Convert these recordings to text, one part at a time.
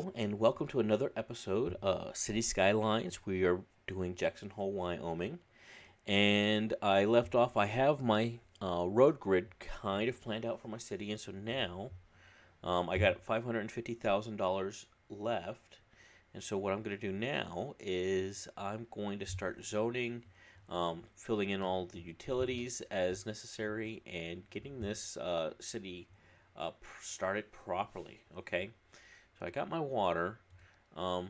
Hello, and welcome to another episode of City Skylines. We are doing Jackson Hole, Wyoming. And I left off, I have my road grid kind of planned out for my city, and so now I got $550,000 left. And so what I'm going to do now is I'm going to start zoning, filling in all the utilities as necessary, and getting this city started properly. Okay, so I got my water. Um,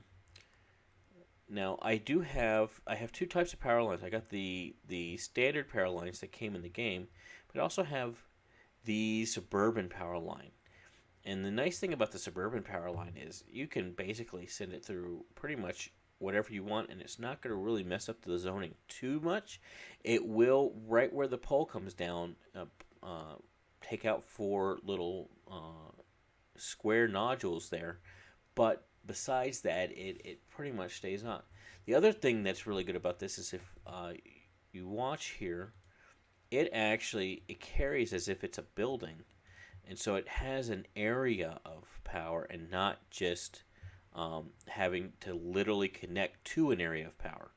Now I have two types of power lines. I got the standard power lines that came in the game, but I also have the suburban power line. And the nice thing about the suburban power line is you can basically send it through pretty much whatever you want, and it's not going to really mess up the zoning too much. It will, right where the pole comes down, take out four little square nodules there, but besides that, it pretty much stays on. The other thing that's really good about this is if you watch here, it carries as if it's a building, and so it has an area of power and not just having to literally connect to an area of power.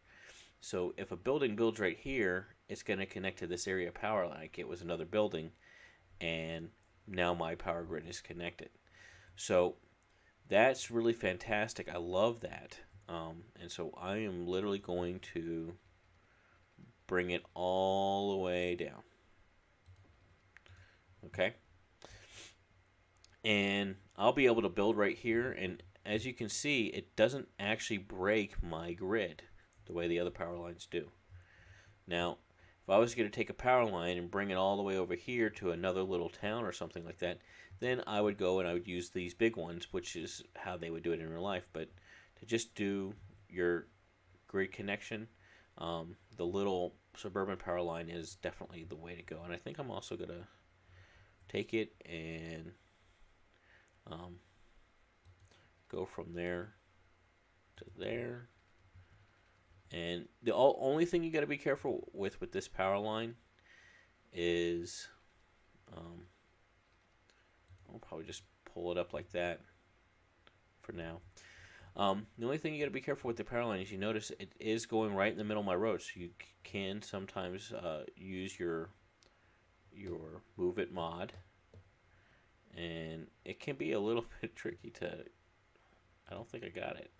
So if a building builds right here, it's going to connect to this area of power like it was another building, and now my power grid is connected. So that's really fantastic. I love that. And so I am literally going to bring it all the way down. Okay? And I'll be able to build right here. And as you can see, it doesn't actually break my grid the way the other power lines do. Now, if I was going to take a power line and bring it all the way over here to another little town or something like that, then I would go and I would use these big ones, which is how they would do it in real life. But to just do your grid connection, the little suburban power line is definitely the way to go. And I think I'm also going to take it and go from there to there. And the only thing you got to be careful with this power line is, I'll probably just pull it up like that for now. The only thing you got to be careful with the power line is you notice it is going right in the middle of my road, so you can sometimes use your move it mod, and it can be a little bit tricky to. I don't think I got it.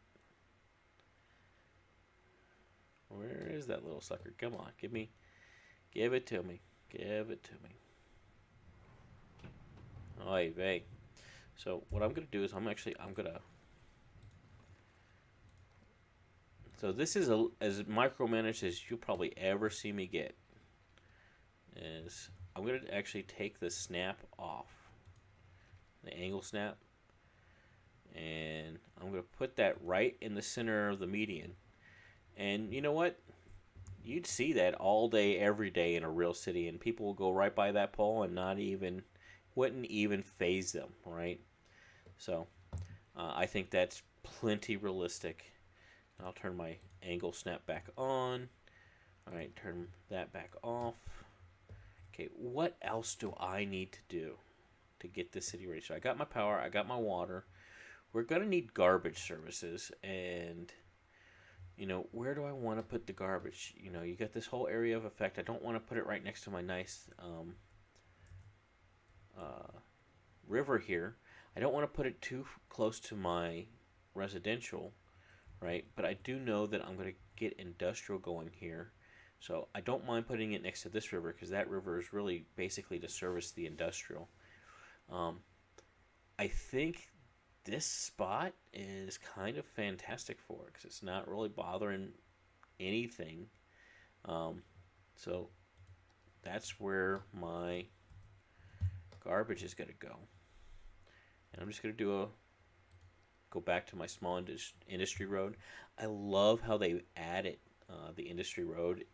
Where is that little sucker? Come on, give it to me, give it to me. Oy vey. So what I'm gonna do is I'm gonna. So this is as micromanaged as you'll probably ever see me get. Is I'm gonna actually take the snap off, the angle snap, and I'm gonna put that right in the center of the median. And you know what? You'd see that all day, every day in a real city, and people will go right by that pole and wouldn't even phase them, right? So I think that's plenty realistic. I'll turn my angle snap back on. All right, turn that back off. Okay, what else do I need to do to get this city ready? So I got my power, I got my water. We're gonna need garbage services, and where do I want to put the garbage? You got this whole area of effect. I don't want to put it right next to my nice river here. I don't want to put it too close to my residential, right? But I do know that I'm going to get industrial going here. So I don't mind putting it next to this river because that river is really basically to service the industrial. I think this spot is kind of fantastic for it because it's not really bothering anything. So that's where my garbage is going to go. And I'm just going to go back to my small industry road. I love how they added the industry road.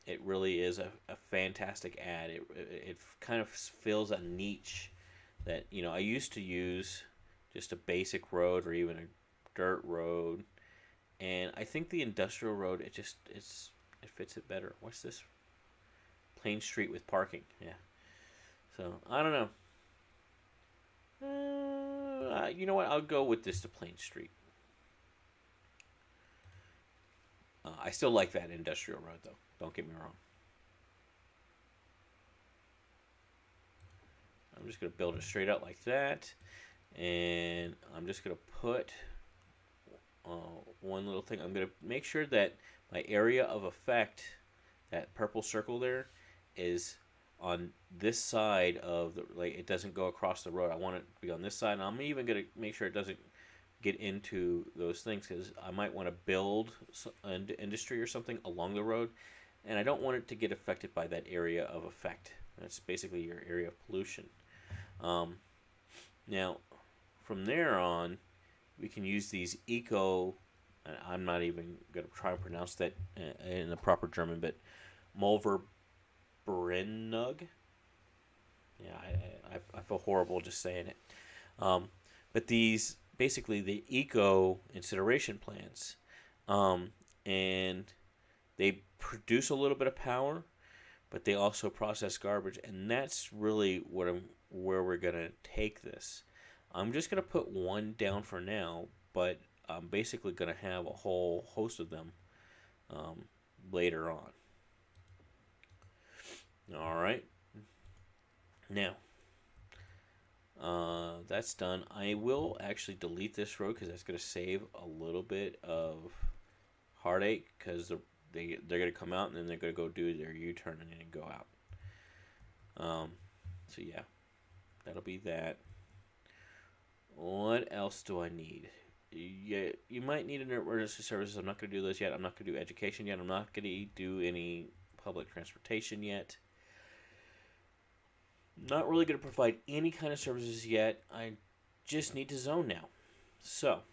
It really is a fantastic ad. It kind of fills a niche that I used to use just a basic road or even a dirt road, and I think the industrial road it fits it better. What's this? Plain street with parking. Yeah. So I don't know. You know what? I'll go with this to Plain Street. I still like that industrial road, though. Don't get me wrong. I'm just going to build it straight out like that. And I'm just going to put one little thing. I'm going to make sure that my area of effect, that purple circle there, is on this side of the, like, it doesn't go across the road. I want it to be on this side. And I'm even going to make sure it doesn't get into those things, because I might want to build an industry or something along the road, and I don't want it to get affected by that area of effect. That's basically your area of pollution. Now, from there on, we can use these eco, I'm not even going to try and pronounce that in the proper German, but Mulverbrenung. Yeah, I feel horrible just saying it. But these, basically the eco incineration plants, and they produce a little bit of power, but they also process garbage, and that's really where we're gonna take this. I'm just gonna put one down for now, but I'm basically gonna have a whole host of them later on. All right, now. That's done. I will actually delete this road because that's going to save a little bit of heartache, because they're going to come out and then they're going to go do their U-turn and then go out. So yeah, that'll be that. What else do I need? Yeah, you might need an emergency services. I'm not going to do those yet. I'm not going to do education yet. I'm not going to do any public transportation yet. Not really going to provide any kind of services yet. I just need to zone now. So,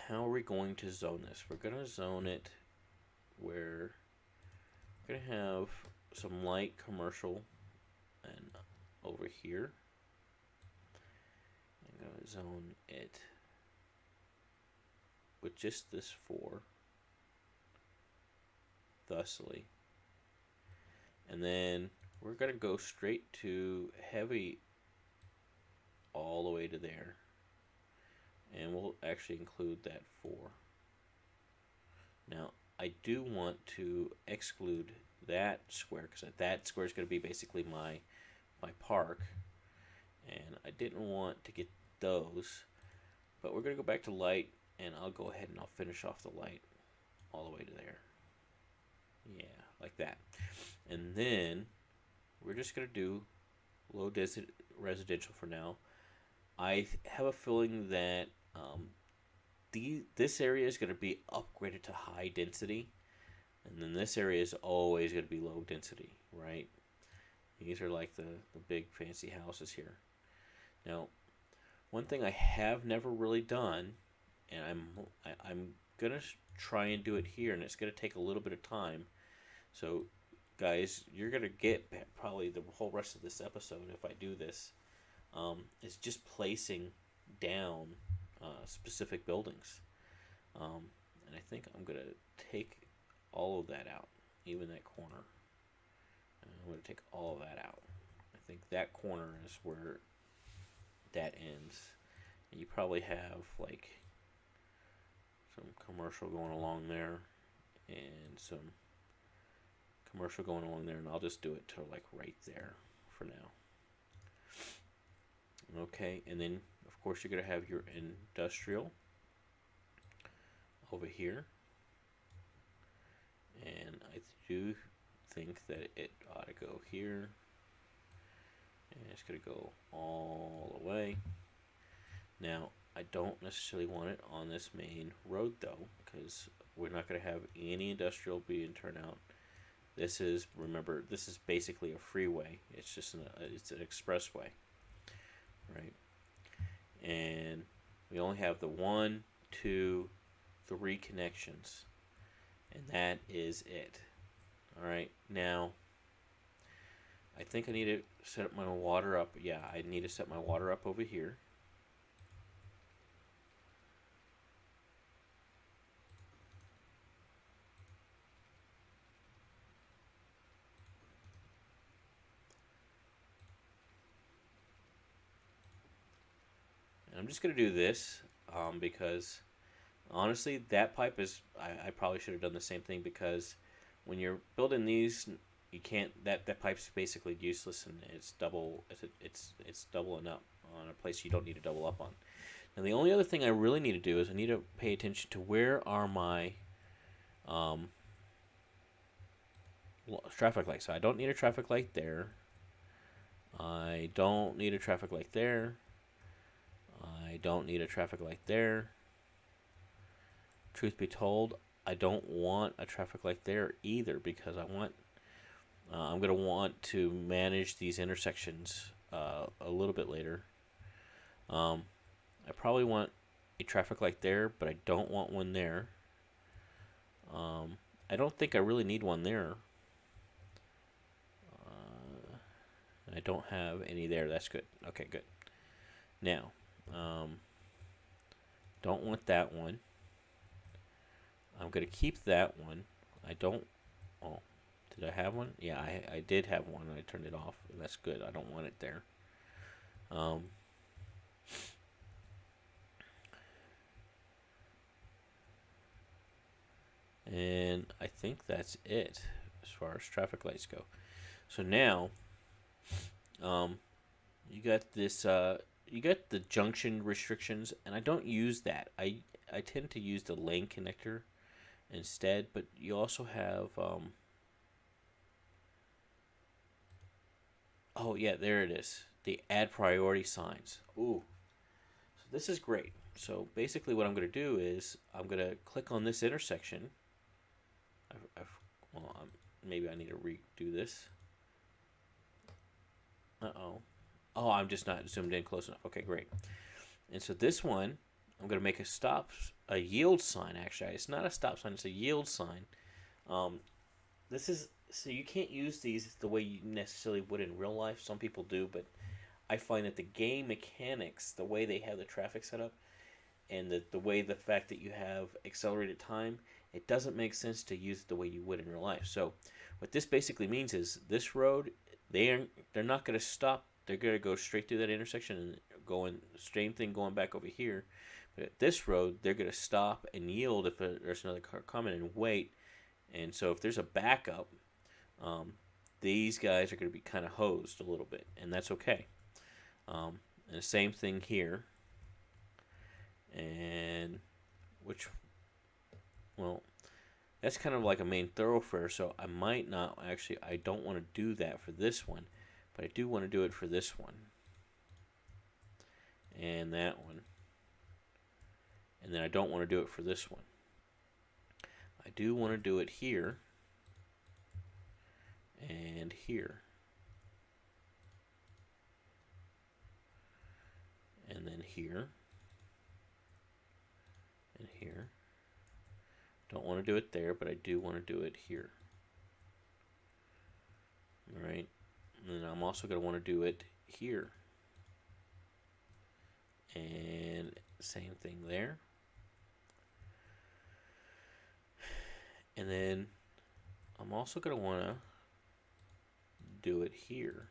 how are we going to zone this? We're going to zone it where we're going to have some light commercial, and over here I'm going to zone it with just this 4, thusly. And then we're going to go straight to heavy all the way to there. And we'll actually include that 4. Now, I do want to exclude that square, because that square is going to be basically my park. And I didn't want to get those. But we're going to go back to light, and I'll go ahead and I'll finish off the light all the way to there. Yeah, like that. And then we're just going to do low residential for now. I have a feeling that this area is going to be upgraded to high density, and then this area is always going to be low density, right? These are like the big fancy houses here. Now, one thing I have never really done, and I'm going to try and do it here, and it's going to take a little bit of time. So, guys, you're going to get probably the whole rest of this episode if I do this. It's just placing down specific buildings. And I think I'm going to take all of that out, even that corner. And I'm going to take all of that out. I think that corner is where that ends. And you probably have like some commercial going along there, and some commercial going along there, and I'll just do it to like right there for now. Okay, and then of course you're going to have your industrial over here, and I do think that it ought to go here, and it's going to go all the way. Now, I don't necessarily want it on this main road though, because we're not going to have any industrial being turned out. This is, remember, this is basically a freeway. It's just it's an expressway, right? And we only have the 1, 2, 3 connections, and that is it. All right. Now, I think I need to set up my water up. Yeah, I need to set my water up over here. I'm just going to do this because honestly, that pipe is. I probably should have done the same thing because when you're building these, you can't. That pipe's basically useless and it's double. It's doubling up on a place you don't need to double up on. And the only other thing I really need to do is I need to pay attention to where are my um, traffic lights. So I don't need a traffic light there. I don't need a traffic light there. I don't need a traffic light there. Truth be told, I don't want a traffic light there either because I'm going to want to manage these intersections a little bit later. I probably want a traffic light there, but I don't want one there. I don't think I really need one there. I don't have any there. That's good. Okay, good. Now, don't want that one. I'm going to keep that one. I don't... Oh, did I have one? Yeah, I did have one. I turned it off. That's good. I don't want it there. And I think that's it as far as traffic lights go. So now, you got this. You got the junction restrictions, and I don't use that. I tend to use the lane connector instead. But you also have. Oh yeah, there it is. The add priority signs. Ooh, so this is great. So basically, what I'm going to do is I'm going to click on this intersection. Maybe I need to redo this. Uh-oh. Oh, I'm just not zoomed in close enough. Okay, great. And so this one, I'm going to make a yield sign, actually. It's not a stop sign, it's a yield sign. So you can't use these the way you necessarily would in real life. Some people do, but I find that the game mechanics, the way they have the traffic set up, and the fact that you have accelerated time, it doesn't make sense to use it the way you would in real life. So what this basically means is this road, they're not going to stop. They're going to go straight through that intersection and same thing going back over here. But at this road, they're going to stop and yield if there's another car coming and wait. And so if there's a backup, these guys are going to be kind of hosed a little bit, and that's okay. And the same thing here. And that's kind of like a main thoroughfare, so I might not actually, I don't want to do that for this one, but I do want to do it for this one and that one, and then I don't want to do it for this one. I do want to do it here and here and then here and here. Don't want to do it there, but I do want to do it here. Alright, and then I'm also going to want to do it here. And same thing there. And then I'm also going to want to do it here.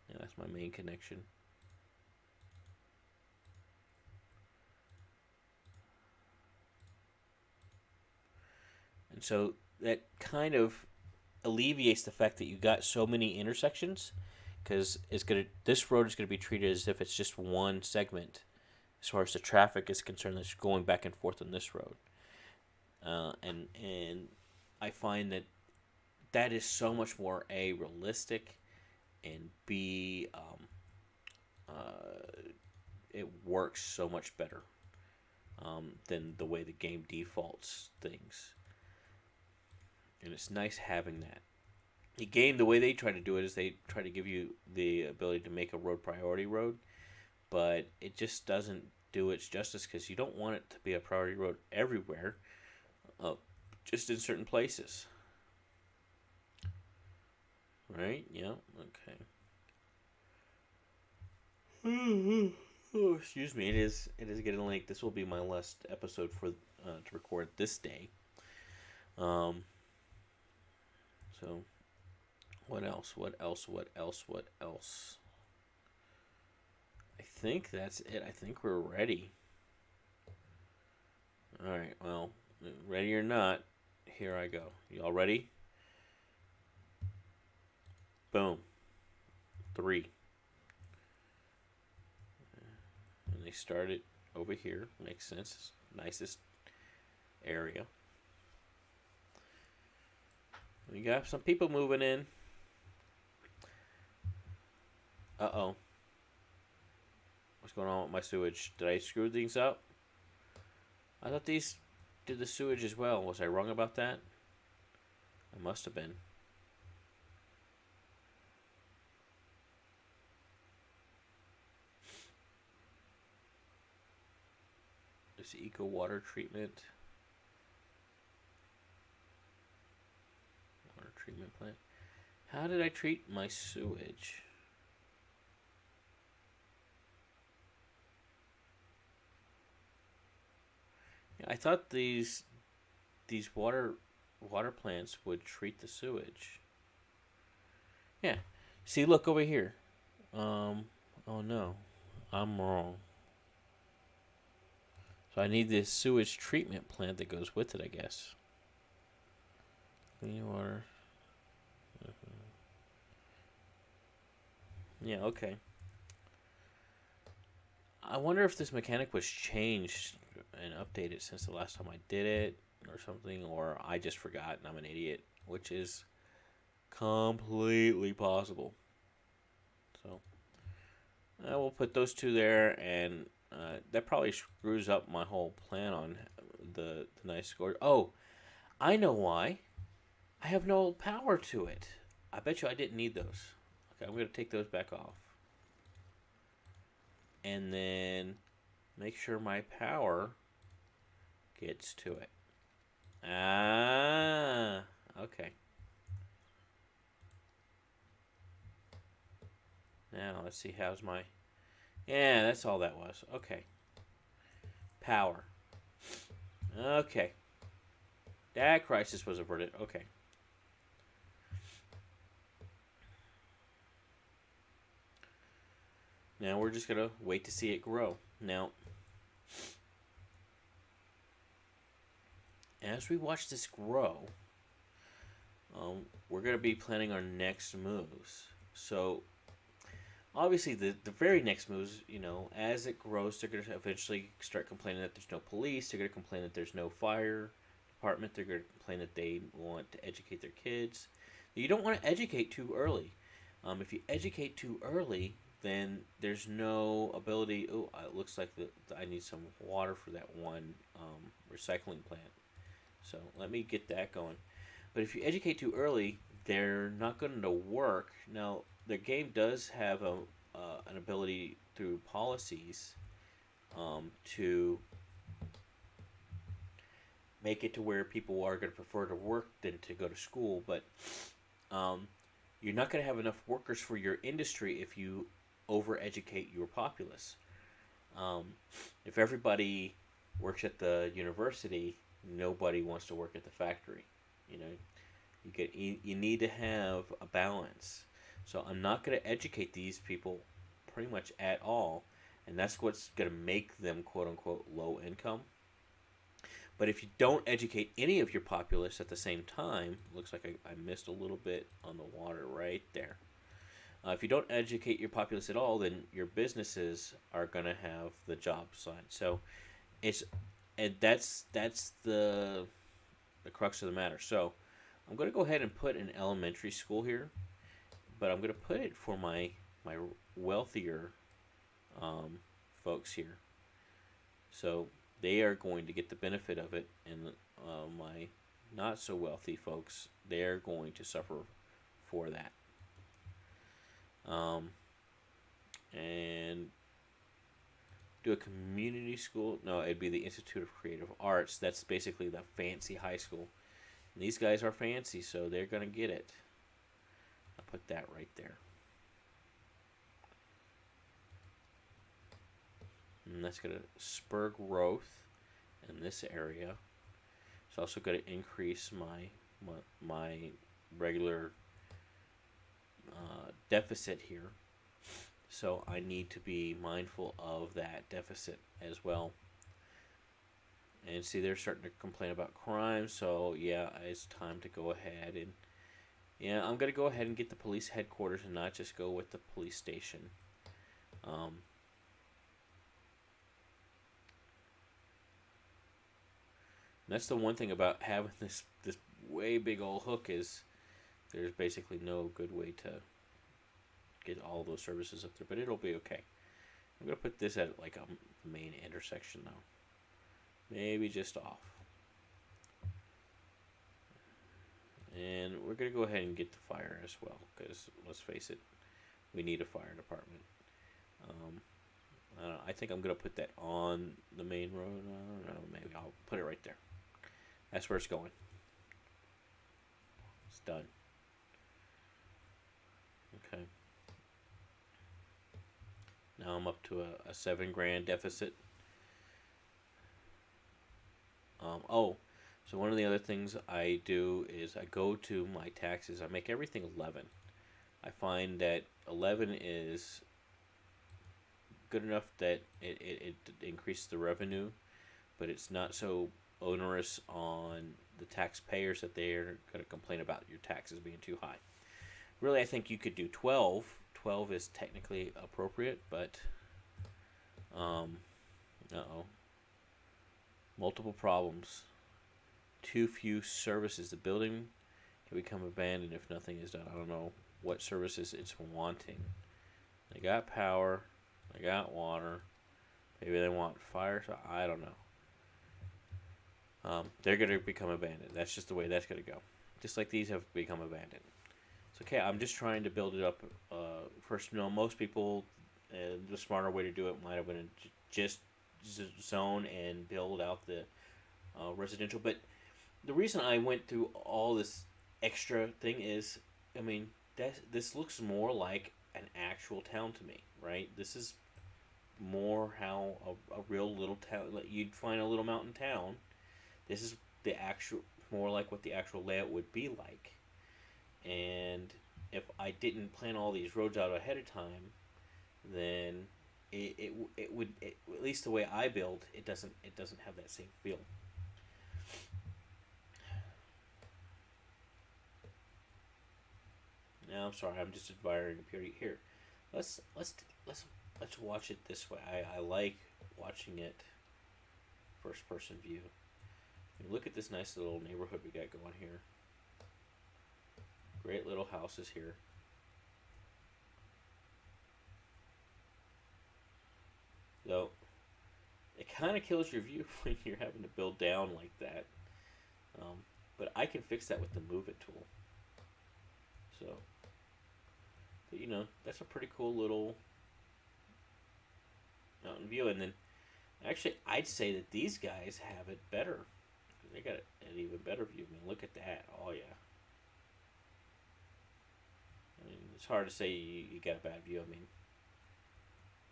Yeah, that's my main connection. And so that kind of alleviates the fact that you got so many intersections, because this road is going to be treated as if it's just one segment as far as the traffic is concerned that's going back and forth on this road. And I find that is so much more realistic, and B, it works so much better than the way the game defaults things. And it's nice having that. The game, the way they try to do it is they try to give you the ability to make a road priority road, but it just doesn't do its justice, because you don't want it to be a priority road everywhere, just in certain places. Right? Yeah, okay. Oh, excuse me. It is getting late. This will be my last episode to record this day. So What else? What else? What else? What else? I think that's it. I think we're ready. All right. Well, ready or not, here I go. Y'all ready? Boom. 3. And they started over here. Makes sense. Nicest area. We got some people moving in. Uh-oh. What's going on with my sewage? Did I screw things up? I thought these did the sewage as well. Was I wrong about that? I must have been. This eco water treatment. Water treatment plant. How did I treat my sewage? I thought these water plants would treat the sewage. Yeah. See, look over here. Oh no, I'm wrong. So I need this sewage treatment plant that goes with it, I guess. Clean water. Yeah, okay. I wonder if this mechanic was changed and updated since the last time I did it or something, or I just forgot and I'm an idiot, which is completely possible. So I will put those two there, and that probably screws up my whole plan on the nice score. Oh, I know why. I have no power to it. I bet you I didn't need those. Okay, I'm going to take those back off. And then make sure my power gets to it. Ah, okay. Now let's see, how's my... Yeah, that's all that was. Okay. Power. Okay. That crisis was averted. Okay. Now we're just going to wait to see it grow. Now, as we watch this grow, we're going to be planning our next moves. So, obviously, the very next moves, as it grows, they're going to eventually start complaining that there's no police. They're going to complain that there's no fire department. They're going to complain that they want to educate their kids. You don't want to educate too early. If you educate too early, then there's no ability. Oh, it looks like I need some water for that one recycling plant. So let me get that going. But if you educate too early, they're not going to work. Now, the game does have an ability through policies to make it to where people are going to prefer to work than to go to school. But you're not going to have enough workers for your industry if you overeducate your populace. If everybody works at the university, nobody wants to work at the factory. You need to have a balance. So I'm not going to educate these people pretty much at all, and that's what's going to make them quote unquote low income. But if you don't educate any of your populace at the same time, looks like I missed a little bit on the water right there. If you don't educate your populace at all, then your businesses are going to have the job side. So that's the crux of the matter. So I'm going to go ahead and put an elementary school here, but I'm going to put it for my wealthier folks here. So they are going to get the benefit of it, and my not so wealthy folks, they're going to suffer for that. And do a community school. No, it'd be the Institute of Creative Arts. That's basically the fancy high school. And these guys are fancy, so they're going to get it. I'll put that right there. And that's going to spur growth in this area. It's also going to increase my regular deficit here. So I need to be mindful of that deficit as well. And see, they're starting to complain about crime. So yeah, it's time to go ahead and yeah, I'm gonna go ahead and get the police headquarters and not just go with the police station. Um, that's the one thing about having this way big old hook is there's basically no good way to get all those services up there, but it'll be okay. I'm gonna put this at like a main intersection though, maybe just off. And we're gonna go ahead and get the fire as well, because let's face it, we need a fire department. I think I'm gonna put that on the main road. I don't know, maybe I'll put it right there. That's where it's going. It's done. Okay. Now I'm up to a $7,000 deficit. Oh, so one of the other things I do is I go to my taxes. I make everything 11. I find that 11 is good enough that it increases the revenue, but it's not so onerous on the taxpayers that they're going to complain about your taxes being too high. Really, I think you could do 12. 12 is technically appropriate, but uh-oh. Multiple problems. Too few services. The building can become abandoned if nothing is done. I don't know what services it's wanting. They got power. They got water. Maybe they want fire. So I don't know. They're going to become abandoned. That's just the way that's going to go. Just like these have become abandoned. It's okay. I'm just trying to build it up. First, most people, the smarter way to do it might have been just zone and build out the residential. But the reason I went through all this extra thing is, I mean, this looks more like an actual town to me, right? This is more how a real little town, like you'd find a little mountain town. This is the actual, more like what the actual layout would be like. And if I didn't plan all these roads out ahead of time, then it would, at least the way I build, it doesn't have that same feel. Now I'm sorry, I'm just admiring beauty here. Let's watch it this way. I like watching it first person view. Look at this nice little neighborhood we got going here. Great little houses here. So it kind of kills your view when you're having to build down like that. But I can fix that with the Move It tool. So, but that's a pretty cool little mountain view. And then, actually, I'd say that these guys have it better. They got an even better view. I mean, look at that. Oh, yeah. I mean, it's hard to say you got a bad view. I mean,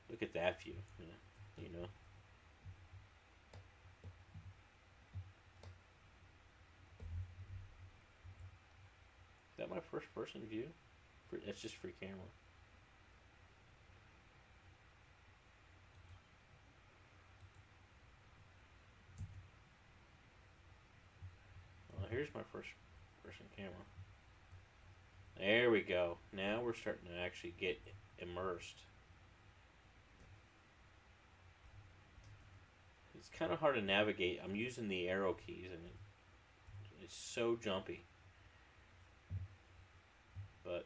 look at that view. Yeah, Is that my first person view? That's just free camera. Well, here's my first person camera. There we go. Now we're starting to actually get immersed. It's kind of hard to navigate. I'm using the arrow keys and it's so jumpy. But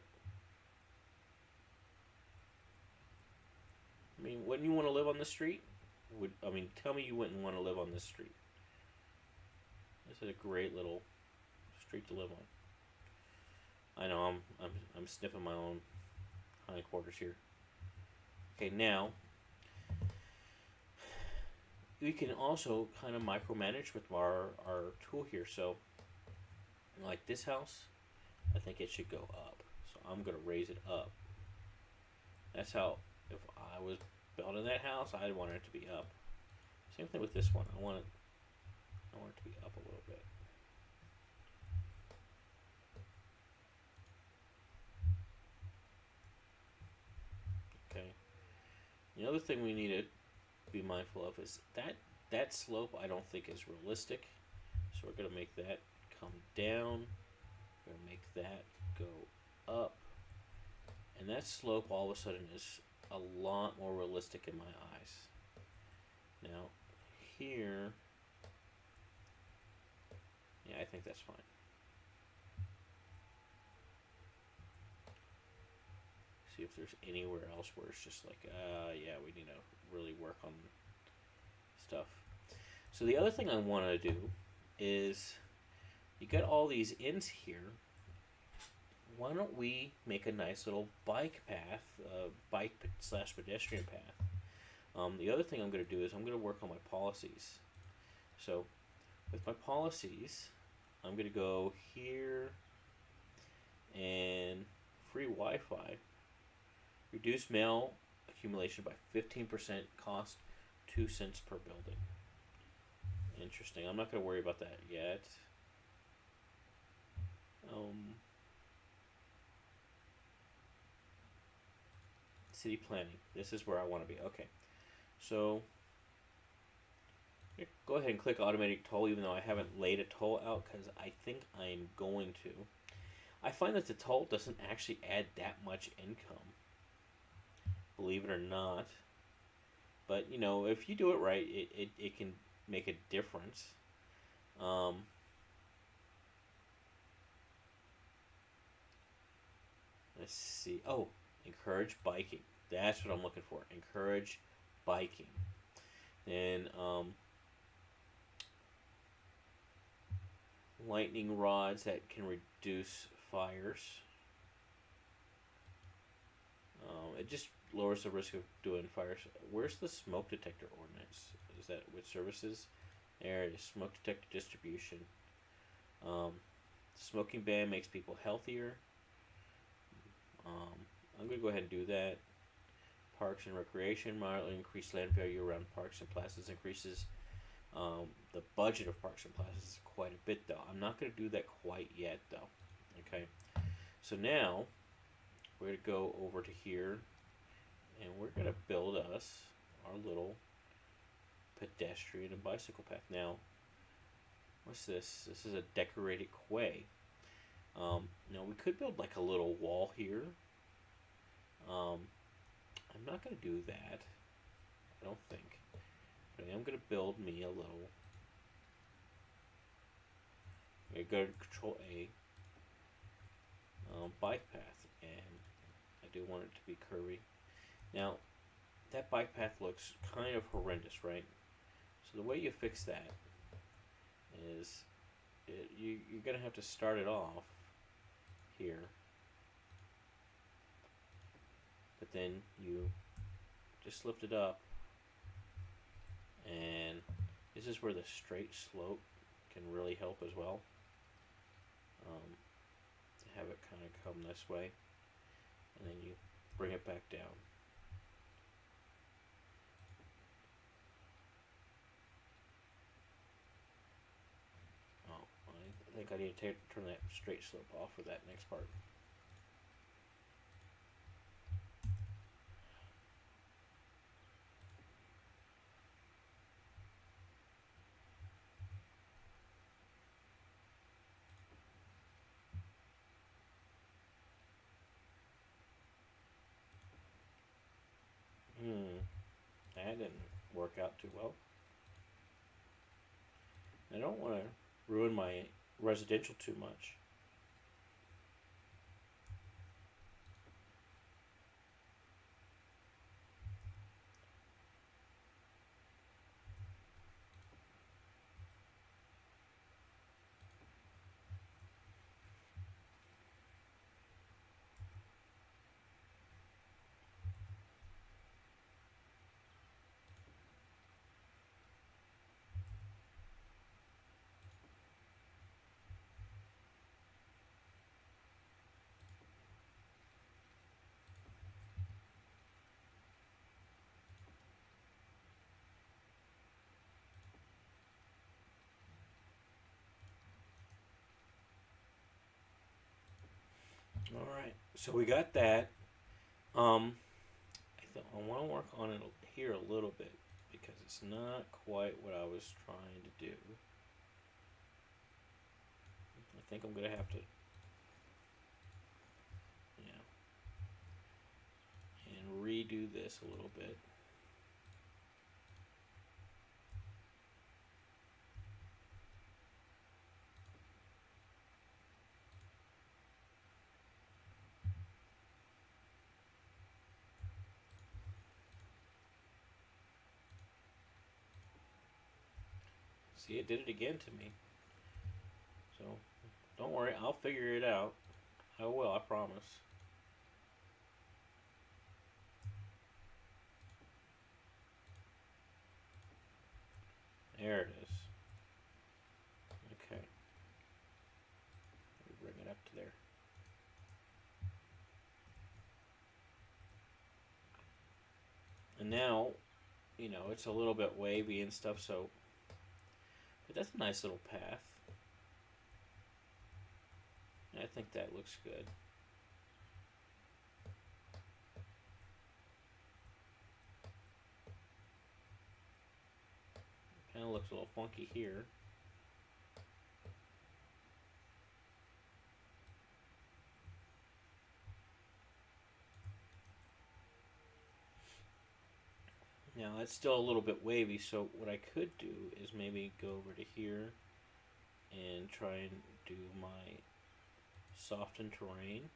I mean, wouldn't you want to live on the street? Tell me you wouldn't want to live on this street. This is a great little street to live on. I know I'm sniffing my own hindquarters here. Okay, now we can also kind of micromanage with our tool here. So, like this house, I think it should go up. So I'm gonna raise it up. That's how, if I was building that house, I'd want it to be up. Same thing with this one. I want it to be up a little bit. another thing we need to be mindful of is that slope I don't think is realistic. So we're gonna make that come down. We're gonna make that go up. And that slope all of a sudden is a lot more realistic in my eyes. Now, here, yeah, I think that's fine. See if there's anywhere else where it's just like, yeah, we need to really work on stuff. So the other thing I want to do is, you got all these ends here. Why don't we make a nice little bike path, bike slash pedestrian path? The other thing I'm going to do is I'm going to work on my policies. So with my policies, I'm going to go here and free Wi-Fi. Reduce mail accumulation by 15%, cost 2 cents per building. Interesting. I'm not going to worry about that yet. City planning. This is where I want to be. Okay. So, go ahead and click automatic toll, even though I haven't laid a toll out, because I think I'm going to. I find that the toll doesn't actually add that much income, believe it or not. But, you know, if you do it right, it can make a difference. Let's see. Oh, encourage biking. That's what I'm looking for. Encourage biking. Then, lightning rods that can reduce fires. It just lowers the risk of doing fires. Where's the smoke detector ordinance? Is that with services? There it is. Smoke detector distribution. Smoking ban makes people healthier. I'm going to go ahead and do that. Parks and recreation, moderately increased land value around parks and plazas increases. The budget of parks and plazas is quite a bit, though. I'm not going to do that quite yet, though. Okay. So now we're going to go over to here, and we're going to build us our little pedestrian and bicycle path. Now, what's this? This is a decorated quay. Now we could build like a little wall here. I'm not going to do that, I don't think. But I am going to build me a little. I'm going to go to Control A. Bike path, and I do want it to be curvy. Now, that bike path looks kind of horrendous, right? So the way you fix that is you're going to have to start it off here, but then you just lift it up, and this is where the straight slope can really help as well. Have it kind of come this way, and then you bring it back down. I think I need to turn that straight slope off for that next part. That didn't work out too well. I don't want to ruin my residential too much. All right, so we got that. I I want to work on it here a little bit because it's not quite what I was trying to do. I think I'm going to have to, yeah, and redo this a little bit. See, it did it again to me. So, don't worry, I'll figure it out. I will, I promise. There it is. Okay. Let me bring it up to there. And now, you know, it's a little bit wavy and stuff, so... But that's a nice little path. I think that looks good. Kind of looks a little funky here. Now it's still a little bit wavy, so what I could do is maybe go over to here and try and do my soften terrain.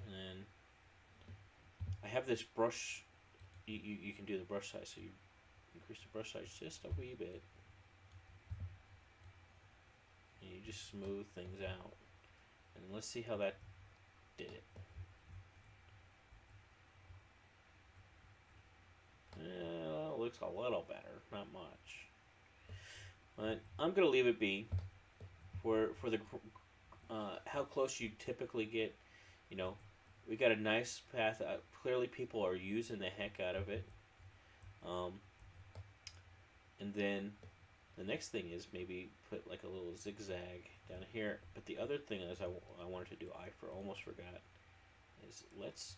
And then I have this brush, you can do the brush size, so you increase the brush size just a wee bit. And you just smooth things out. And let's see how that did it. Well, it looks a little better, not much. But I'm gonna leave it be. For the how close you typically get, you know, we got a nice path. Clearly, people are using the heck out of it. And then the next thing is maybe put like a little zigzag down here. But the other thing is I wanted to do, I almost forgot, is let's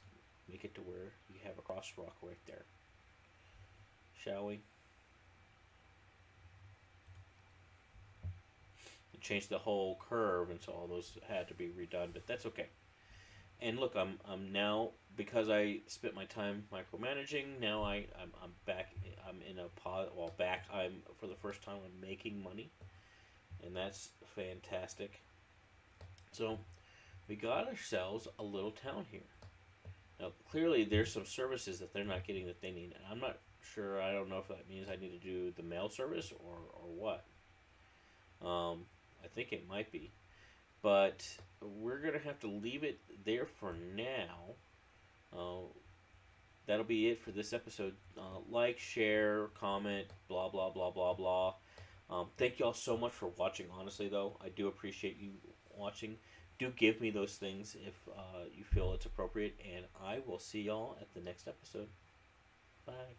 make it to where you have a crosswalk right there. Shall we? Change the whole curve, and so all those had to be redone, but that's okay. And look, I'm now, because I spent my time micromanaging. Now I'm back. I'm in a back. I'm for the first time I'm making money, and that's fantastic. So we got ourselves a little town here. Now clearly there's some services that they're not getting that they need, and I'm not sure. I don't know if that means I need to do the mail service or what. I think it might be, but we're gonna have to leave it there for now. That'll be it for this episode. Like, share, comment, blah blah blah blah blah. Thank y'all so much for watching. Honestly, though, I do appreciate you watching. Do give me those things if you feel it's appropriate, and I will see y'all at the next episode. Bye.